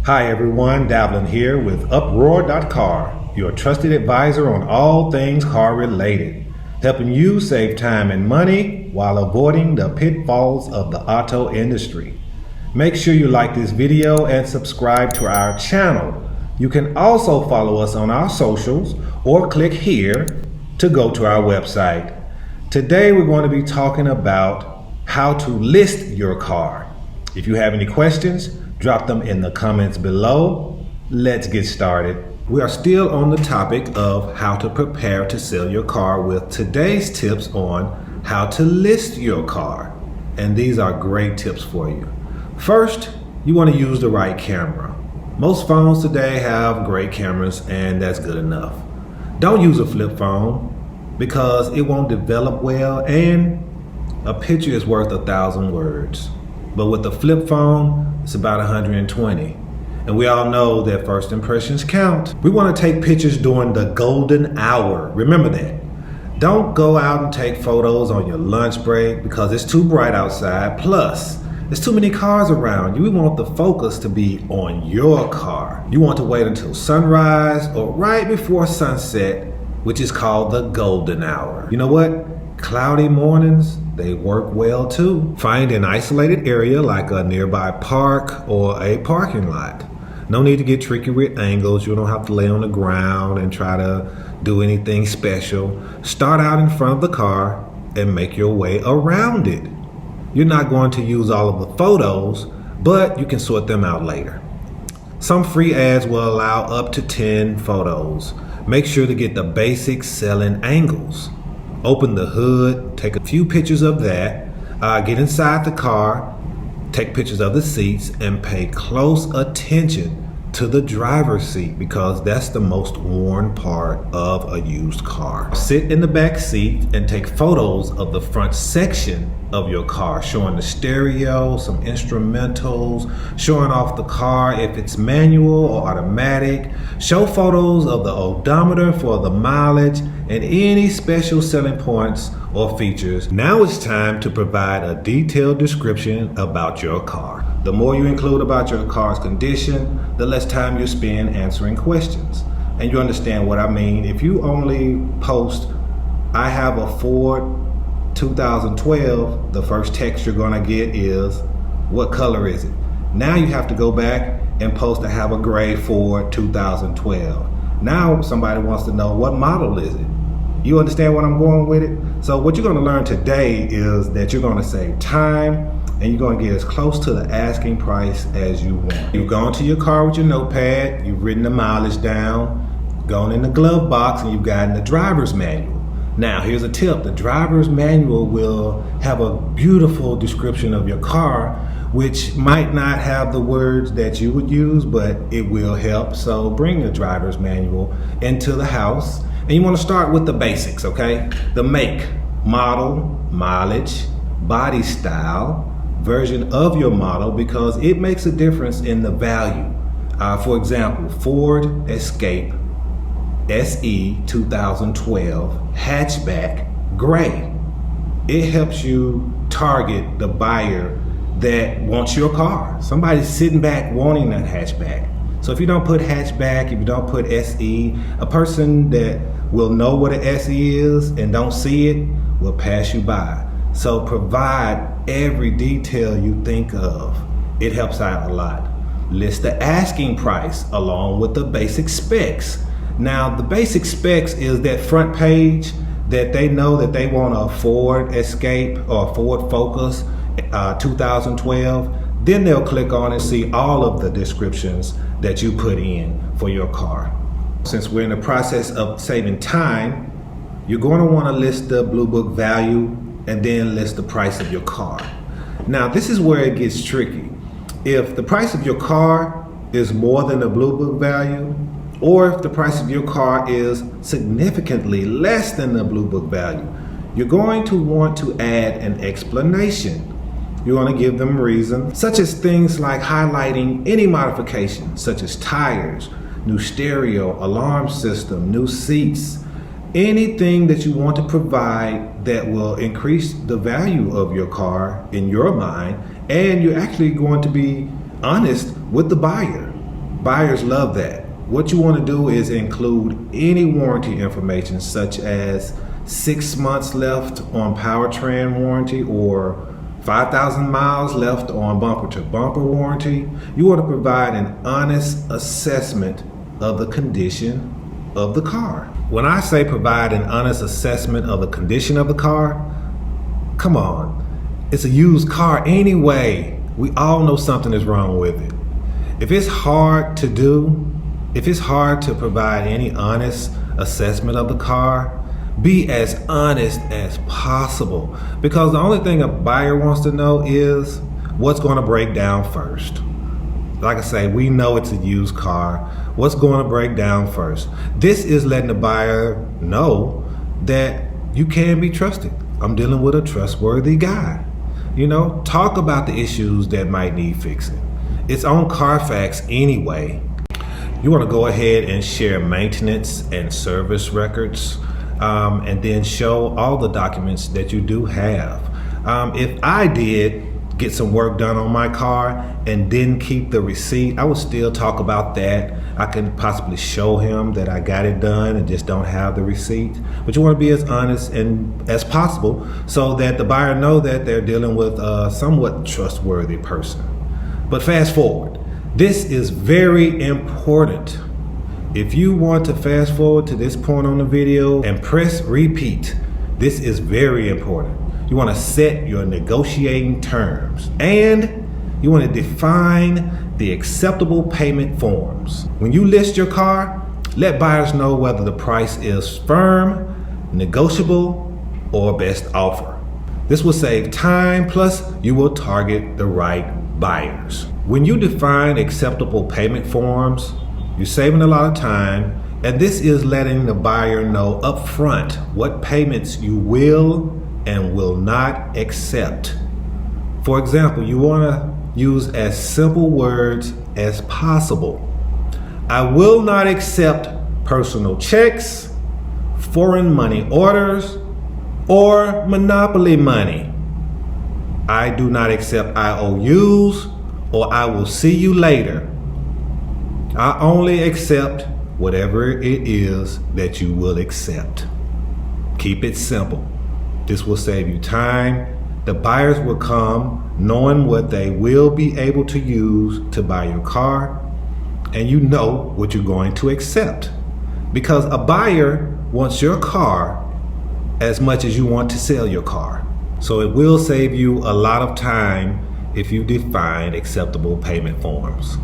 Hi everyone, Davlyn here with Uproar.car, your trusted advisor on all things car related, helping you save time and money while avoiding the pitfalls of the auto industry. Make sure you like this video and subscribe to our channel. You can also follow us on our socials or click here to go to our website. Today we're going to be talking about how to list your car. If you have any questions, drop them in the comments below. Let's get started. We are still on the topic of how to prepare to sell your car with today's tips on how to list your car. And these are great tips for you. First, you want to use the right camera. Most phones today have great cameras and that's good enough. Don't use a flip phone because it won't develop well and a picture is worth 1,000 words. But with the flip phone, it's about 120. And we all know that first impressions count. We want to take pictures during the golden hour. Remember that. Don't go out and take photos on your lunch break because it's too bright outside. Plus, there's too many cars around you. We want the focus to be on your car. You want to wait until sunrise or right before sunset, which is called the golden hour. You know what? Cloudy mornings, they work well too. Find an isolated area like a nearby park or a parking lot. No need to get tricky with angles. You don't have to lay on the ground and try to do anything special. Start out in front of the car and make your way around it. You're not going to use all of the photos, but you can sort them out later. Some free ads will allow up to 10 photos. Make sure to get the basic selling angles. Open the hood, take a few pictures of that, get inside the car, take pictures of the seats, and pay close attention to the driver's seat because that's the most worn part of a used car. Sit in the back seat and take photos of the front section of your car, showing the stereo, some instrumentals, showing off the car if it's manual or automatic. Show photos of the odometer for the mileage and any special selling points or features. Now it's time to provide a detailed description about your car. The more you include about your car's condition, the less time you spend answering questions. And you understand what I mean. If you only post, I have a Ford 2012, the first text you're gonna get is, what color is it? Now you have to go back and post, I have a gray Ford 2012. Now somebody wants to know, what model is it? You understand what I'm going with it? So what you're gonna learn today is that you're gonna save time and you're gonna get as close to the asking price as you want. You've gone to your car with your notepad, you've written the mileage down, gone in the glove box, and you've gotten the driver's manual. Now here's a tip, the driver's manual will have a beautiful description of your car, which might not have the words that you would use, but it will help. So bring the driver's manual into the house. And you want to start with the basics, okay? The make, model, mileage, body style, version of your model, because it makes a difference in the value. For example, Ford Escape SE 2012 hatchback gray. It helps you target the buyer that wants your car. Somebody's sitting back wanting that hatchback. So if you don't put hatchback, if you don't put SE, a person that will know what an SE is and don't see it will pass you by. So provide every detail you think of. It helps out a lot. List the asking price along with the basic specs. Now the basic specs is that front page that they know that they want a Ford Escape or Ford Focus 2012. Then they'll click on and see all of the descriptions that you put in for your car. Since we're in the process of saving time, you're going to want to list the Blue Book value and then list the price of your car. Now this is where it gets tricky. If the price of your car is more than the Blue Book value, or if the price of your car is significantly less than the Blue Book value, you're going to want to add an explanation. You want to give them reason, such as things like highlighting any modification, such as tires, new stereo, alarm system, new seats, anything that you want to provide that will increase the value of your car in your mind, and you're actually going to be honest with the buyer. Buyers love that. What you want to do is include any warranty information such as 6 months left on powertrain warranty or 5,000 miles left on bumper to bumper warranty. You want to provide an honest assessment of the condition of the car. When I say provide an honest assessment of the condition of the car, come on, it's a used car anyway. We all know something is wrong with it. If it's hard to do, if it's hard to provide any honest assessment of the car, be as honest as possible, because the only thing a buyer wants to know is what's going to break down first. Like I say, we know it's a used car. What's going to break down first? This is letting the buyer know that you can be trusted. I'm dealing with a trustworthy guy. Talk about the issues that might need fixing. It's on Carfax anyway. You want to go ahead and share maintenance and service records, and then show all the documents that you do have. If I did get some work done on my car and didn't keep the receipt, I would still talk about that. I can possibly show him that I got it done and just don't have the receipt. But you want to be as honest as possible so that the buyer know that they're dealing with a somewhat trustworthy person. But fast forward. This is very important. If you want to fast forward to this point on the video and press repeat, this is very important. You want to set your negotiating terms, and you want to define the acceptable payment forms. When you list your car, let buyers know whether the price is firm, negotiable, or best offer. This will save time, plus you will target the right buyers. When you define acceptable payment forms, you're saving a lot of time, and this is letting the buyer know upfront what payments you will and will not accept. For example, you want to use as simple words as possible. I will not accept personal checks, foreign money orders, or monopoly money. I do not accept IOUs or I will see you later. I only accept whatever it is that you will accept. Keep it simple. This will save you time. The buyers will come knowing what they will be able to use to buy your car, and you know what you're going to accept. Because a buyer wants your car as much as you want to sell your car. So it will save you a lot of time if you define acceptable payment forms.